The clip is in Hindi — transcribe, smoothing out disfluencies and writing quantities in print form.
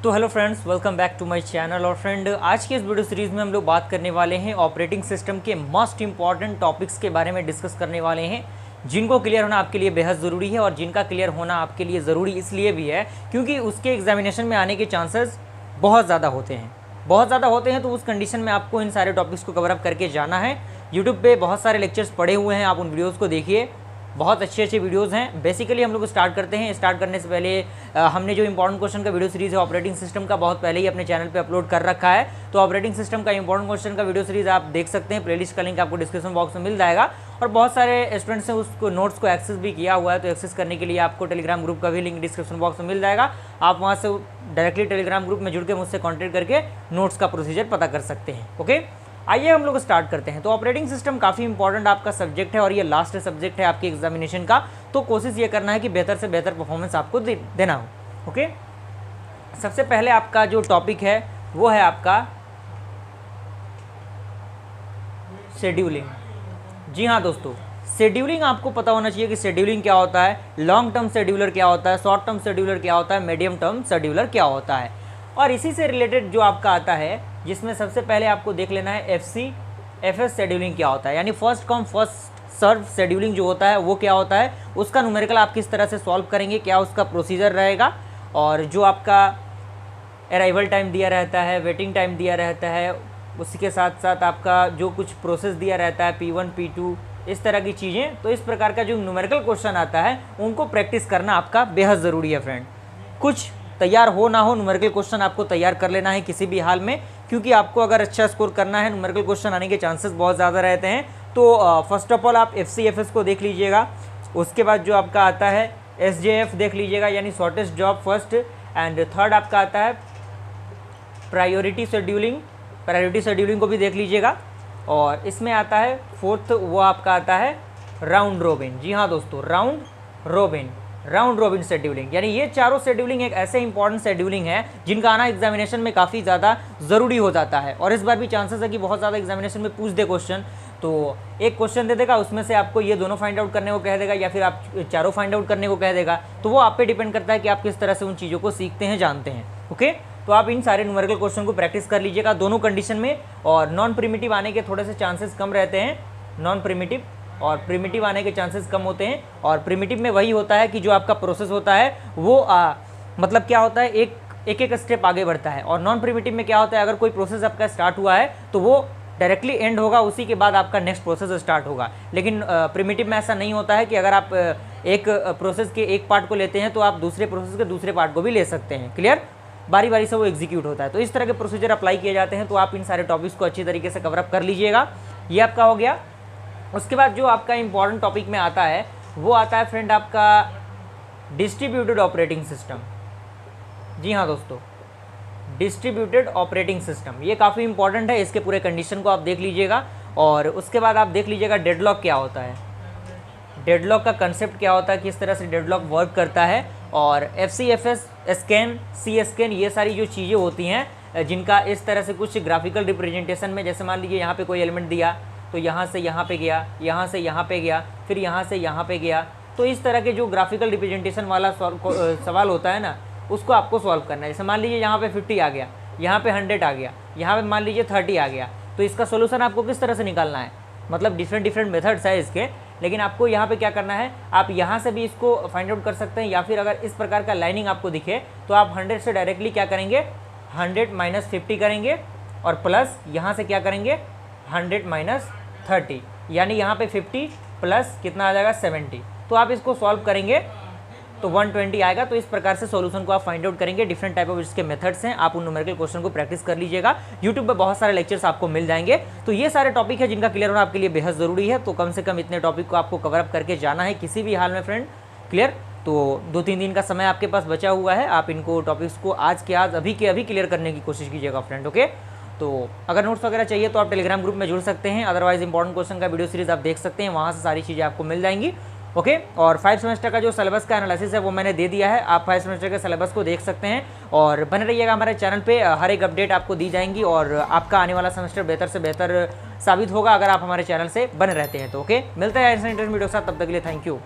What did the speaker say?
तो hello friends, welcome back to my channel. और फ्रेंड, आज की इस वीडियो सीरीज़ में हम लोग बात करने वाले हैं ऑपरेटिंग सिस्टम के मोस्ट इंपॉर्टेंट टॉपिक्स के बारे में डिस्कस करने वाले हैं, जिनको क्लियर होना आपके लिए बेहद ज़रूरी है। और जिनका क्लियर होना आपके लिए ज़रूरी इसलिए भी है क्योंकि उसके एग्जामिनेशन में आने के चांसेस बहुत ज़्यादा होते हैं। तो उस कंडीशन में आपको इन सारे टॉपिक्स को कवर अप करके जाना है। यूट्यूब पे बहुत सारे लेक्चर्स पड़े हुए हैं, आप उन वीडियोज़ को देखिए, बहुत अच्छे वीडियोस हैं। बेसिकली हम लोग स्टार्ट करते हैं। स्टार्ट करने से पहले हमने जो इंपॉर्टेंट क्वेश्चन का वीडियो सीरीज़ है ऑपरेटिंग सिस्टम का, बहुत पहले ही अपने चैनल पे अपलोड कर रखा है। तो ऑपरेटिंग सिस्टम का इंपॉर्टेंट क्वेश्चन का वीडियो सीरीज़ आप देख सकते हैं, प्लेलिस्ट का लिंक आपको डिस्क्रिप्शन बॉक्स में मिल जाएगा। और बहुत सारे स्टूडेंट्स ने उसको नोट्स को एक्सेस भी किया हुआ है, तो एक्सेस करने के लिए आपको टेलीग्राम ग्रुप का भी लिंक डिस्क्रिप्शन बॉक्स में मिल जाएगा। आप वहाँ से डायरेक्टली टेलीग्राम ग्रुप में जुड़ के मुझसे कॉन्टैक्ट करके नोट्स का प्रोसीजर पता कर सकते हैं। ओके, आइए हम लोग स्टार्ट करते हैं। तो ऑपरेटिंग सिस्टम काफ़ी इंपॉर्टेंट आपका सब्जेक्ट है और ये लास्ट सब्जेक्ट है आपके एग्जामिनेशन का। तो कोशिश ये करना है कि बेहतर से बेहतर परफॉर्मेंस आपको देना हो। ओके, सबसे पहले आपका जो टॉपिक है वो है आपका शेड्यूलिंग। जी हाँ दोस्तों, शेड्यूलिंग आपको पता होना चाहिए कि शेड्यूलिंग क्या होता है, लॉन्ग टर्म शेड्यूलर क्या होता है, शॉर्ट टर्म शेड्यूलर क्या होता है, मीडियम टर्म शेड्यूलर क्या होता है। और इसी से रिलेटेड जो आपका आता है, जिसमें सबसे पहले आपको देख लेना है FCFS शेड्यूलिंग क्या होता है, यानी first come first serve scheduling जो होता है वो क्या होता है, उसका न्यूमेरिकल आप किस तरह से सॉल्व करेंगे, क्या उसका प्रोसीजर रहेगा। और जो आपका अराइवल टाइम दिया रहता है, वेटिंग टाइम दिया रहता है, उसी के साथ साथ आपका जो कुछ प्रोसेस दिया रहता है P1 P2 इस तरह की चीज़ें। तो इस प्रकार का जो न्यूमेरिकल क्वेश्चन आता है उनको प्रैक्टिस करना आपका बेहद ज़रूरी है फ्रेंड। कुछ तैयार हो ना हो, न्यूमेरिकल क्वेश्चन आपको तैयार कर लेना है किसी भी हाल में, क्योंकि आपको अगर अच्छा स्कोर करना है न्यूमेरिकल क्वेश्चन आने के चांसेस बहुत ज़्यादा रहते हैं। तो फर्स्ट ऑफ ऑल आप FCFS को देख लीजिएगा। उसके बाद जो आपका आता है SJF देख लीजिएगा, यानी shortest job first. And third आपका आता है प्रायोरिटी शेड्यूलिंग को भी देख लीजिएगा। और इसमें आता है फोर्थ, वो आपका आता है राउंड रोबिन। जी हाँ दोस्तों, राउंड रोबिन शेड्यूलिंग, यानी ये चारों शेड्यूलिंग एक ऐसे इंपॉर्टेंट शेड्यूलिंग है जिनका आना एग्जामिनेशन में काफ़ी ज़्यादा ज़रूरी हो जाता है। और इस बार भी चांसेस है कि बहुत ज़्यादा एग्जामिनेशन में पूछ दे क्वेश्चन। तो एक क्वेश्चन दे देगा, उसमें से आपको ये दोनों फाइंड आउट करने को कह देगा या फिर आप चारों फाइंड आउट करने को कह देगा। तो वो आप पे डिपेंड करता है कि आप किस तरह से उन चीज़ों को सीखते हैं, जानते हैं। ओके, तो आप इन सारे न्यूमेरिकल क्वेश्चन को प्रैक्टिस कर लीजिएगा दोनों कंडीशन में। और नॉन प्रिमिटिव आने के थोड़े से चांसेस कम रहते हैं, नॉन प्रिमिटिव और प्रिमिटिव आने के चांसेस कम होते हैं। और प्रिमिटिव में वही होता है कि जो आपका प्रोसेस होता है वो मतलब क्या होता है, एक स्टेप आगे बढ़ता है। और नॉन प्रिमिटिव में क्या होता है, अगर कोई प्रोसेस आपका स्टार्ट हुआ है तो वो डायरेक्टली एंड होगा, उसी के बाद आपका नेक्स्ट प्रोसेस स्टार्ट होगा। लेकिन प्रिमिटिव में ऐसा नहीं होता है कि अगर आप एक प्रोसेस के एक पार्ट को लेते हैं तो आप दूसरे प्रोसेस के दूसरे पार्ट को भी ले सकते हैं। क्लियर, बारी बारी से वो एग्जीक्यूट होता है। तो इस तरह के प्रोसीजर अप्लाई किए जाते हैं। तो आप इन सारे टॉपिक्स को अच्छी तरीके से कवर अप कर लीजिएगा। ये आपका हो गया। उसके बाद जो आपका इंपॉर्टेंट टॉपिक में आता है वो आता है फ्रेंड आपका डिस्ट्रीब्यूटेड ऑपरेटिंग सिस्टम। जी हाँ दोस्तों, डिस्ट्रीब्यूटेड ऑपरेटिंग सिस्टम ये काफ़ी इंपॉर्टेंट है। इसके पूरे कंडीशन को आप देख लीजिएगा। और उसके बाद आप देख लीजिएगा डेडलॉक क्या होता है, डेडलॉक का कंसेप्ट क्या होता है, किस तरह से डेडलॉक वर्क करता है। और FCFS स्कैन, C स्कैन, ये सारी जो चीज़ें होती हैं जिनका इस तरह से कुछ ग्राफिकल रिप्रेजेंटेशन में, जैसे मान लीजिए यहाँ पे कोई एलिमेंट दिया तो यहाँ से यहाँ पे गया, यहाँ से यहाँ पे गया, फिर यहाँ से यहाँ पे गया। तो इस तरह के जो ग्राफिकल रिप्रेजेंटेशन वाला सवाल होता है ना, उसको आपको सॉल्व करना है। जैसे मान लीजिए यहाँ पे 50 आ गया, यहाँ पे 100 आ गया, यहाँ पे मान लीजिए 30 आ गया। तो इसका सोल्यूशन आपको किस तरह से निकालना है, मतलब डिफरेंट मेथड्स है इसके। लेकिन आपको यहाँ पे क्या करना है, आप यहाँ से भी इसको फाइंड आउट कर सकते हैं, या फिर अगर इस प्रकार का लाइनिंग आपको दिखे तो आप 100 से डायरेक्टली क्या करेंगे, 100 - 50 करेंगे और प्लस यहाँ से क्या करेंगे 100 - 30, यानी यहाँ पे 50 प्लस कितना आ जाएगा 70। तो आप इसको सॉल्व करेंगे तो 120 आएगा। तो इस प्रकार से सॉल्यूशन को आप फाइंड आउट करेंगे। डिफरेंट टाइप ऑफ इसके मेथड्स हैं, आप उन न्यूमेरिकल क्वेश्चन को प्रैक्टिस कर लीजिएगा। यूट्यूब पे बहुत सारे लेक्चर्स आपको मिल जाएंगे। तो ये सारे टॉपिक है जिनका क्लियर होना आपके लिए बेहद ज़रूरी है। तो कम से कम इतने टॉपिक को आपको कवर अप करके जाना है किसी भी हाल में फ्रेंड। क्लियर, तो 2-3 दिन का समय आपके पास बचा हुआ है। आप इनको टॉपिक्स को आज के आज अभी के अभी क्लियर करने की कोशिश कीजिएगा फ्रेंड। ओके, तो अगर नोट्स वगैरह चाहिए तो आप टेलीग्राम ग्रुप में जुड़ सकते हैं। अदरवाइज इंपॉर्टेंट क्वेश्चन का वीडियो सीरीज आप देख सकते हैं, वहाँ से सारी चीज़ें आपको मिल जाएंगी। ओके, और 5 सेमेस्टर का जो सिलेबस का एनालिसिस है वो मैंने दे दिया है। आप 5 सेमेस्टर के सिलेबस को देख सकते हैं और बने रहिएगा हमारे चैनल पे। हर एक अपडेट आपको दी जाएंगी और आपका आने वाला सेमेस्टर बेहतर से बेहतर साबित होगा अगर आप हमारे चैनल से बने रहते हैं। तो ओके, मिलते हैं ऐसे इंटरेस्टिंग वीडियो के साथ, तब तक के लिए थैंक यू।